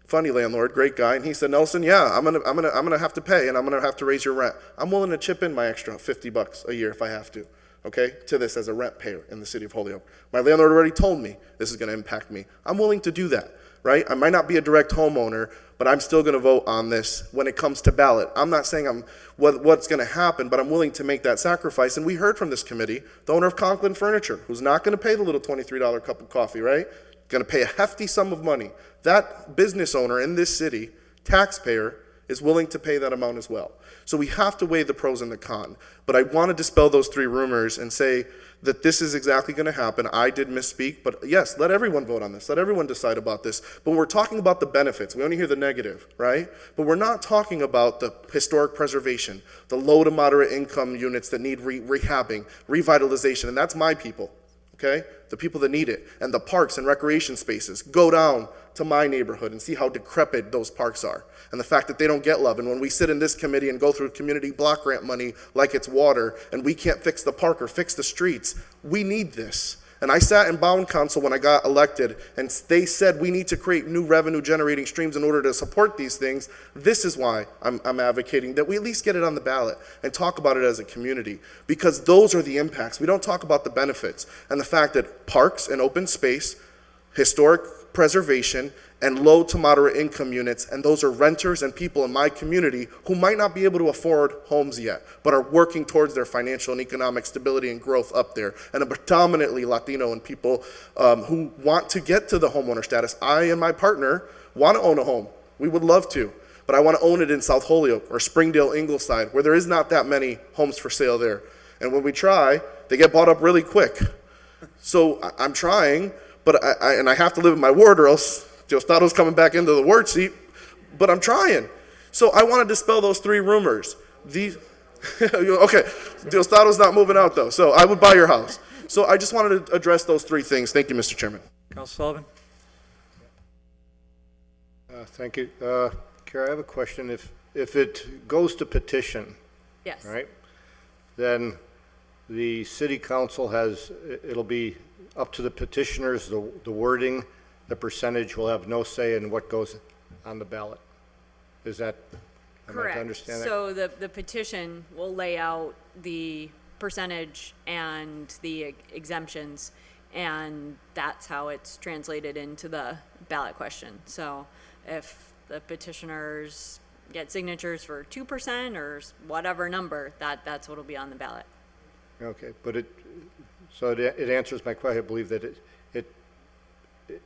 funny landlord, great guy, and he said, Nelson, yeah, I'm gonna have to pay, and I'm gonna have to raise your rent. I'm willing to chip in my extra $50 a year if I have to, okay, to this as a rent payer in the city of Holyoke. My landlord already told me this is gonna impact me. I'm willing to do that, right? I might not be a direct homeowner, but I'm still gonna vote on this when it comes to ballot. I'm not saying what's gonna happen, but I'm willing to make that sacrifice. And we heard from this committee, the owner of Conklin Furniture, who's not gonna pay the little $23 cup of coffee, right? Going to pay a hefty sum of money. That business owner in this city, taxpayer, is willing to pay that amount as well. So we have to weigh the pros and the cons. But I want to dispel those three rumors and say that this is exactly going to happen. I did misspeak, but yes, let everyone vote on this. Let everyone decide about this. But we're talking about the benefits. We only hear the negative, right? But we're not talking about the historic preservation, the low to moderate income units that need rehabbing, revitalization, and that's my people, okay? The people that need it, and the parks and recreation spaces. Go down to my neighborhood and see how decrepit those parks are, and the fact that they don't get love. And when we sit in this committee and go through community block grant money like it's water, and we can't fix the park or fix the streets, we need this. And I sat in Bound Council when I got elected, and they said we need to create new revenue generating streams in order to support these things. This is why I'm advocating that we at least get it on the ballot and talk about it as a community, because those are the impacts. We don't talk about the benefits and the fact that parks and open space, historic preservation, and low to moderate income units, and those are renters and people in my community who might not be able to afford homes yet, but are working towards their financial and economic stability and growth up there, and are predominantly Latino and people who want to get to the homeowner status. I and my partner want to own a home. We would love to, but I want to own it in South Holyoke or Springdale, Ingleside, where there is not that many homes for sale there. And when we try, they get bought up really quick. So I'm trying, but I have to live in my ward or else Diostado's coming back into the ward seat, but I'm trying. So I want to dispel those three rumors. Okay, Diostado's not moving out though, so I would buy your house. So I just wanted to address those three things. Thank you, Mr. Chairman. Council Sullivan? Thank you. Kara, I have a question. If it goes to petition, Yes. right, then the city council it'll be up to the petitioners, the wording, the percentage will have no say in what goes on the ballot. Is that, am I Correct. to understand that? So the petition will lay out the percentage and the exemptions, and that's how it's translated into the ballot question. So if the petitioners get signatures for 2% or whatever number, that's what'll be on the ballot. Okay, but it answers my question. I believe that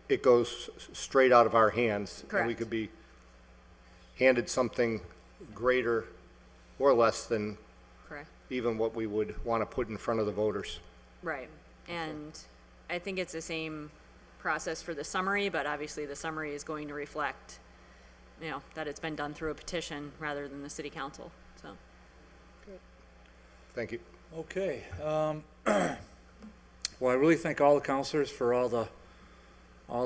it goes straight out of our hands. And we Correct. could be handed something greater or less than Correct. even what we would want to put in front of the voters. Right. And I think it's the same process for the summary, but obviously the summary is going to reflect, that it's been done through a petition rather than the city council, so. Thank you. Okay. Well, I really thank all the counselors for all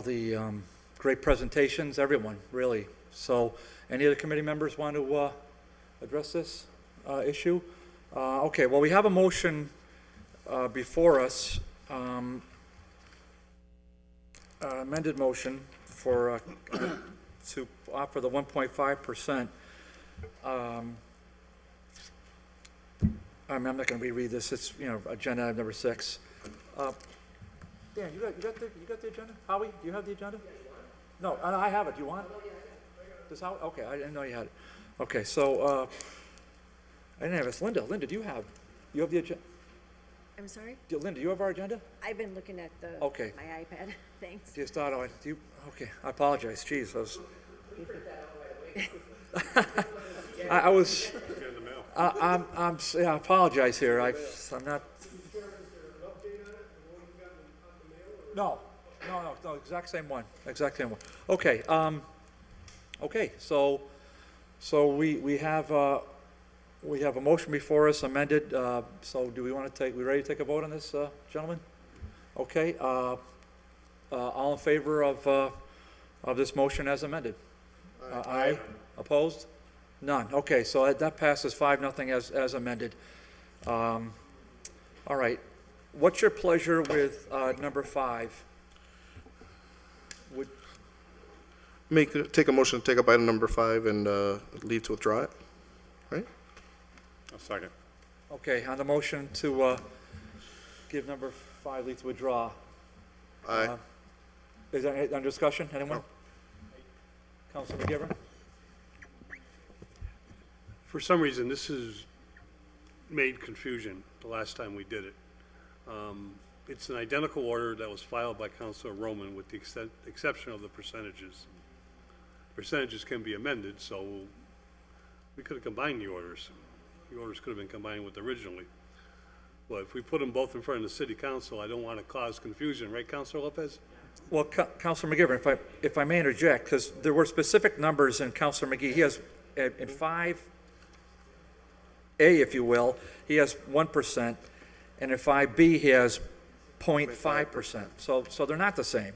the great presentations, everyone, really. So, any other committee members want to address this issue? Okay, well, we have a motion before us, amended motion for to offer the 1.5%. I'm not going to reread this. It's agenda item number 6. Dan, you got the agenda? Howie, do you have the agenda? No, I have it. Do you want it? Does Howie? Okay, I didn't know you had it. Okay, so I didn't have this. Linda, do you have the agenda? I'm sorry? Linda, do you have our agenda? I've been looking at Okay. my iPad. Thanks. Diostato, do you? Okay, I apologize. Jeez, I was. I apologize here. I'm not. No, exact same one. Okay, okay, so we have a motion before us amended, so do we want to we ready to take a vote on this, gentlemen? Okay, all in favor of this motion as amended? Aye. Opposed? None. Okay, so that passes 5-0 as amended. All right. What's your pleasure with number 5? Take a motion to take up item number 5 and leave to withdraw it, right? A second. Okay, on the motion to give number 5 leave to withdraw. Aye. Is there any under discussion? Anyone? Councilman McGivern? For some reason, this has made confusion the last time we did it. It's an identical order that was filed by Councilor Roman with the exception of the percentages. Percentages can be amended, so We could have combined the orders. The orders could have been combined with originally. But if we put them both in front of the city council, I don't want to cause confusion, right, Counselor Lopez? Well, Counselor McGivern, if I may interject, because there were specific numbers in Counselor McGee, he has, in 5A, if you will, he has 1%, and in 5B, he has 0.5%. So they're not the same.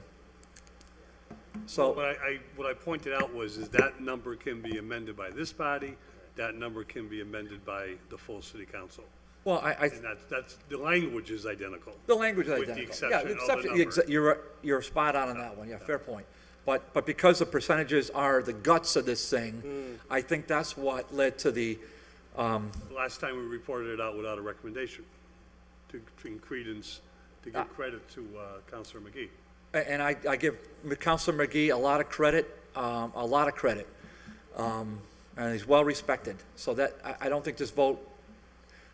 So, But what I pointed out is that number can be amended by this body, that number can be amended by the full city council. well, And that's, the language is identical. the language is With the identical. Yeah, exception of the number. You're spot on that one, yeah, fair point. But because the percentages are the guts of this thing, I think that's what led to the, Last time we reported it out without a recommendation, to credence, to give credit to Counselor McGee. and I give Counselor McGee a lot of credit, and he's well-respected. So that, I don't think this vote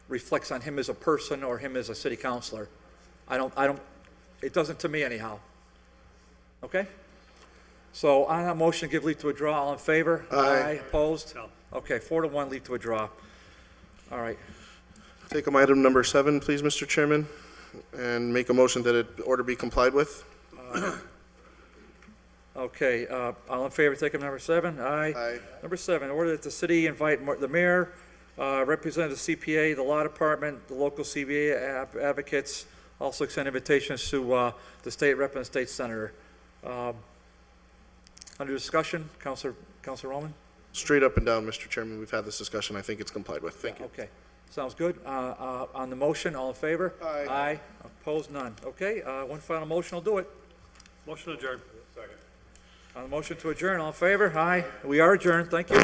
reflects on him as a person or him as a city councilor. I don't, it doesn't to me anyhow. Okay? So on that motion, give leave to withdraw. All in favor? Aye. Opposed? No. Okay, 4-1, leave to withdraw. All right. Take item number 7, please, Mr. Chairman, and make a motion that it order be complied with. Okay, all in favor, take up number 7? Aye. Aye. Number 7, order that the city invite the mayor, representative CPA, the law department, the local CBA advocates, also extend invitations to the state rep and the state senator. Under discussion, Councilor Roman? Straight up and down, Mr. Chairman, we've had this discussion. I think it's complied with. Thank you. Okay, sounds good. On the motion, all in favor? Aye. Aye, opposed, none. Okay, one final motion will do it. Motion adjourned. On the motion to adjourn, all in favor? Aye, we are adjourned, thank you.